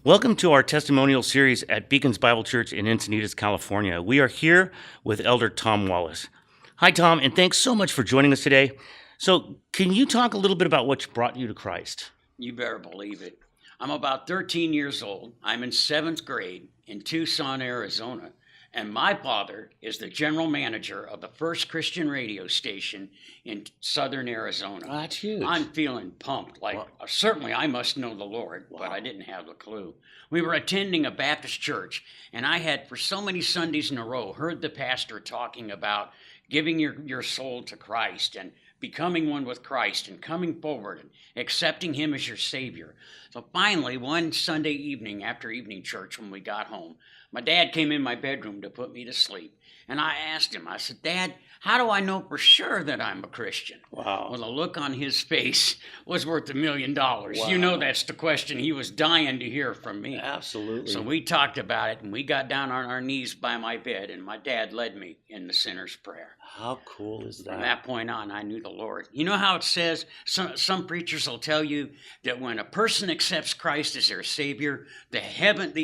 Welcome to our Testimonials Series at Beacons Bible Church in Encinitas, California. We are here with Elder Tom Wallace. Hi, Tom, and thanks so much for joining us today. So, can you talk a little bit about what brought you to Christ? You better believe it. I'm about 13 years old. I'm in 7th grade in Tucson, Arizona, and my father is the general manager of the first Christian radio station in southern Arizona. Oh, that's huge. I'm feeling pumped. Certainly I must know the Lord, Wow. but I didn't have a clue. We were attending a Baptist church, and I had, for so many Sundays in a row, heard the pastor talking about giving your soul to Christ and becoming one with Christ and coming forward and accepting Him as your Savior. So finally, one Sunday evening after evening church when we got home, my dad came in my bedroom to put me to sleep. And I asked him, I said, "Dad, how do I know for sure that I'm a Christian?" Wow. Well, the look on his face was worth $1 million. Wow. You know that's the question he was dying to hear from me. Absolutely. So we talked about it, and we got down on our knees by my bed, and my dad led me in the sinner's prayer. How cool is that? From that point on, I knew the Lord. You know how it says, some preachers will tell you that when a person accepts Christ as their Savior, the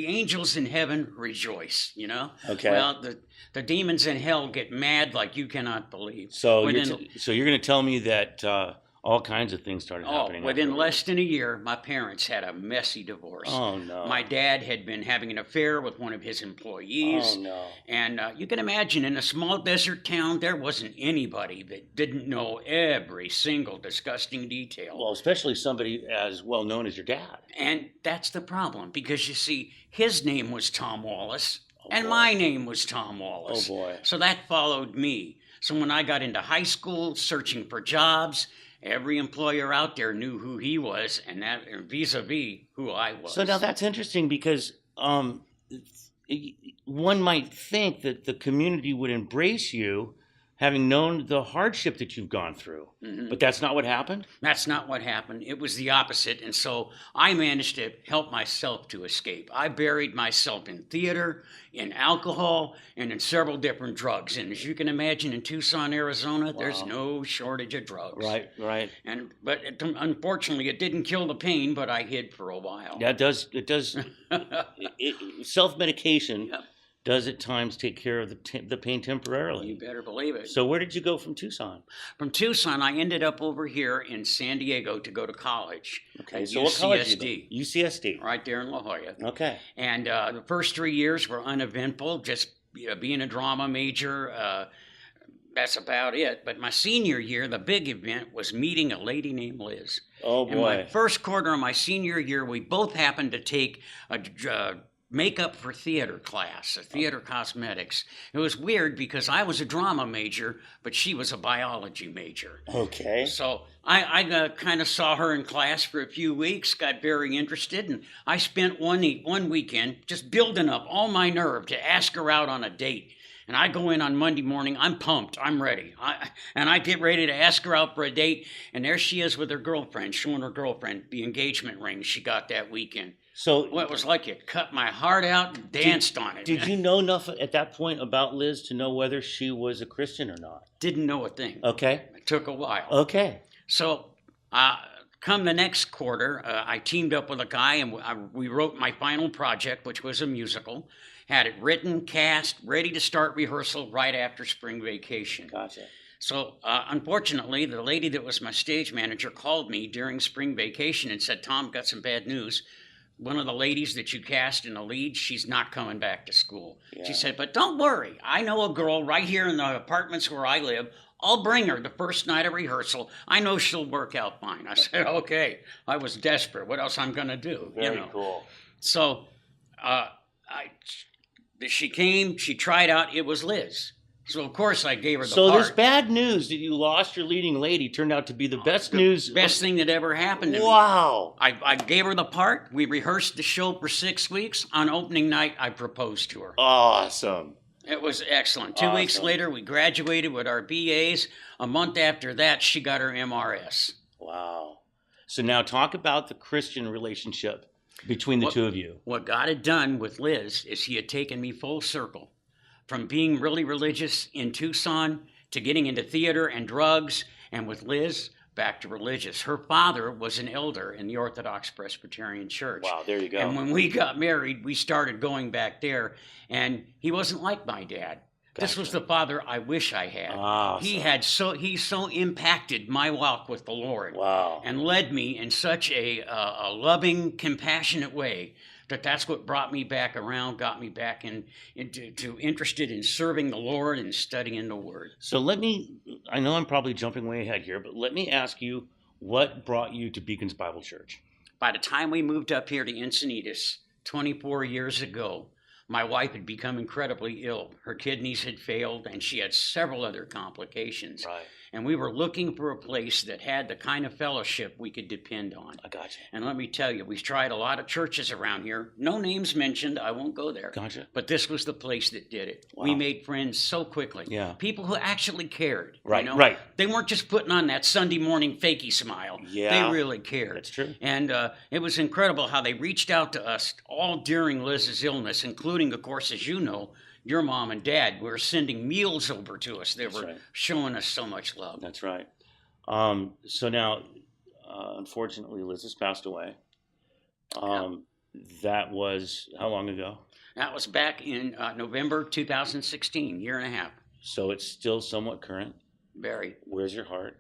angels in heaven rejoice, you know? Okay. Well, the demons in hell get mad like you cannot believe. So you're going to tell me that all kinds of things started happening? Within less than a year, my parents had a messy divorce. Oh, no. My dad had been having an affair with one of his employees. Oh, no. And you can imagine, in a small desert town, there wasn't anybody that didn't know every single disgusting detail. Well, especially somebody as well known as your dad. And that's the problem, because you see, his name was Tom Wallace, and boy. my name was Tom Wallace. Oh, boy. So that followed me. So when I got into high school, searching for jobs, every employer out there knew who he was, and that vis-a-vis who I was. So now that's interesting because one might think that the community would embrace you having known the hardship that you've gone through. Mm-hmm. But that's not what happened? That's not what happened. It was the opposite. And so I managed to help myself to escape. I buried myself in theater, in alcohol, and in several different drugs. And as you can imagine, in Tucson, Arizona, there's no shortage of drugs. Right. But unfortunately, it didn't kill the pain, but I hid for a while. Yeah, it does. Self-medication. Yep. Does at times take care of the pain temporarily. You better believe it. So where did you go from Tucson? From Tucson, I ended up over here in San Diego to go to college. Okay, at so what college did you go? UCSD. Right there in La Jolla. Okay. And the first 3 years were uneventful, just being a drama major. That's about it. But my senior year, the big event was meeting a lady named Liz. Oh, boy. In my first quarter of my senior year, we both happened to take a makeup for theater class, a theater cosmetics. It was weird because I was a drama major, but she was a biology major. Okay. So I kind of saw her in class for a few weeks, got very interested, and I spent one weekend just building up all my nerve to ask her out on a date. And I go in on Monday morning, I'm pumped, I'm ready. I get ready to ask her out for a date, and there she is with her girlfriend, showing her girlfriend the engagement ring she got that weekend. So well, it was like it cut my heart out and danced on it. Did you know enough at that point about Liz to know whether she was a Christian or not? Didn't know a thing. Okay. It took a while. Okay. So come the next quarter, I teamed up with a guy, and we wrote my final project, which was a musical. Had it written, cast, ready to start rehearsal right after spring vacation. Gotcha. So unfortunately, the lady that was my stage manager called me during spring vacation and said, "Tom, got some bad news. One of the ladies that you cast in the lead, she's not coming back to school." Yeah. She said, "But don't worry. I know a girl right here in the apartments where I live. I'll bring her the first night of rehearsal. I know she'll work out fine." I said, "Okay." I was desperate. What else I'm going to do? Very cool. So she came. She tried out. It was Liz. So, of course, I gave her the part. So this bad news that you lost your leading lady turned out to be the best news. Best thing that ever happened to me. Wow. I gave her the part. We rehearsed the show for 6 weeks. On opening night, I proposed to her. Awesome. It was excellent. 2 weeks later, we graduated with our BAs. A month after that, she got her MRS. Wow. So now talk about the Christian relationship between the two of you. What God had done with Liz is He had taken me full circle. From being really religious in Tucson to getting into theater and drugs, and with Liz, back to religious. Her father was an elder in the Orthodox Presbyterian Church. Wow, there you go. And when we got married, we started going back there, and he wasn't like my dad. This was the father I wish I had. Awesome. He so impacted my walk with the Lord. Wow. And led me in such a loving, compassionate way that's what brought me back around, got me back into interested in serving the Lord and studying the Word. So I know I'm probably jumping way ahead here, but let me ask you, what brought you to Beacons Bible Church? By the time we moved up here to Encinitas 24 years ago, my wife had become incredibly ill. Her kidneys had failed, and she had several other complications. Right. And we were looking for a place that had the kind of fellowship we could depend on. I gotcha. And let me tell you, we've tried a lot of churches around here. No names mentioned. I won't go there. Gotcha. But this was the place that did it. Wow. We made friends so quickly. Yeah. People who actually cared. Right, you know? right. They weren't just putting on that Sunday morning fakey smile. Yeah. They really cared. That's true. And it was incredible how they reached out to us all during Liz's illness, including, of course, as you know, your mom and dad were sending meals over to us. They were showing us so much love. That's right. So now, unfortunately, Liz has passed away. That was how long ago? That was back in November 2016, year and a half. So it's still somewhat current. Very. Where's your heart?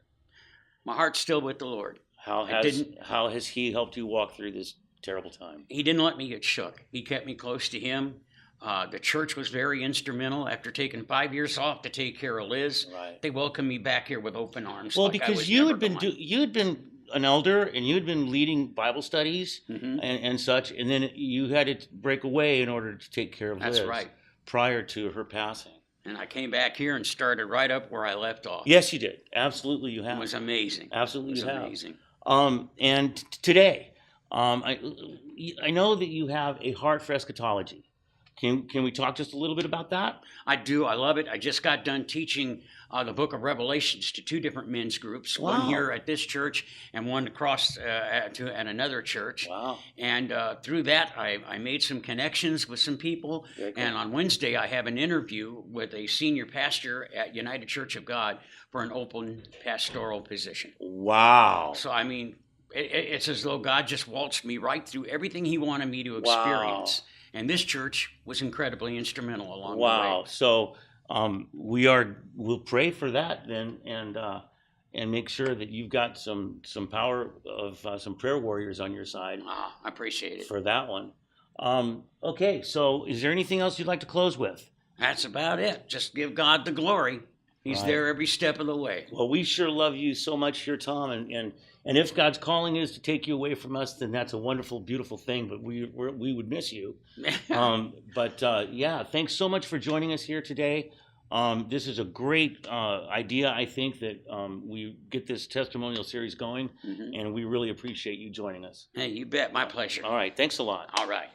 My heart's still with the Lord. How has He helped you walk through this terrible time? He didn't let me get shook. He kept me close to Him. The church was very instrumental. After taking 5 years off to take care of Liz, they welcomed me back here with open arms. Well, because you had been an elder and you had been leading Bible studies and such, and then you had to break away in order to take care of Liz. That's right. Prior to her passing. And I came back here and started right up where I left off. Yes, you did. Absolutely, you have. It was amazing. Absolutely, it was amazing. And today, I know that you have a heart for eschatology. Can we talk just a little bit about that? I do. I love it. I just got done teaching the book of Revelations to two different men's groups, one here at this church and one across at another church. Wow. And through that, I made some connections with some people. Cool. And on Wednesday, I have an interview with a senior pastor at United Church of God for an open pastoral position. Wow. So, I mean, it's as though God just waltzed me right through everything He wanted me to experience. Wow. And this church was incredibly instrumental along the way. Wow. So we'll pray for that then and make sure that you've got some power of some prayer warriors on your side. I appreciate it. For that one. Okay, so is there anything else you'd like to close with? That's about it. Just give God the glory. He's there every step of the way. Well, we sure love you so much here, Tom, and if God's calling is to take you away from us, then that's a wonderful, beautiful thing. But we would miss you. Yeah, thanks so much for joining us here today. This is a great idea. I think that we get this testimonial series going, and we really appreciate you joining us. Hey, you bet. My pleasure. All right, thanks a lot. All right.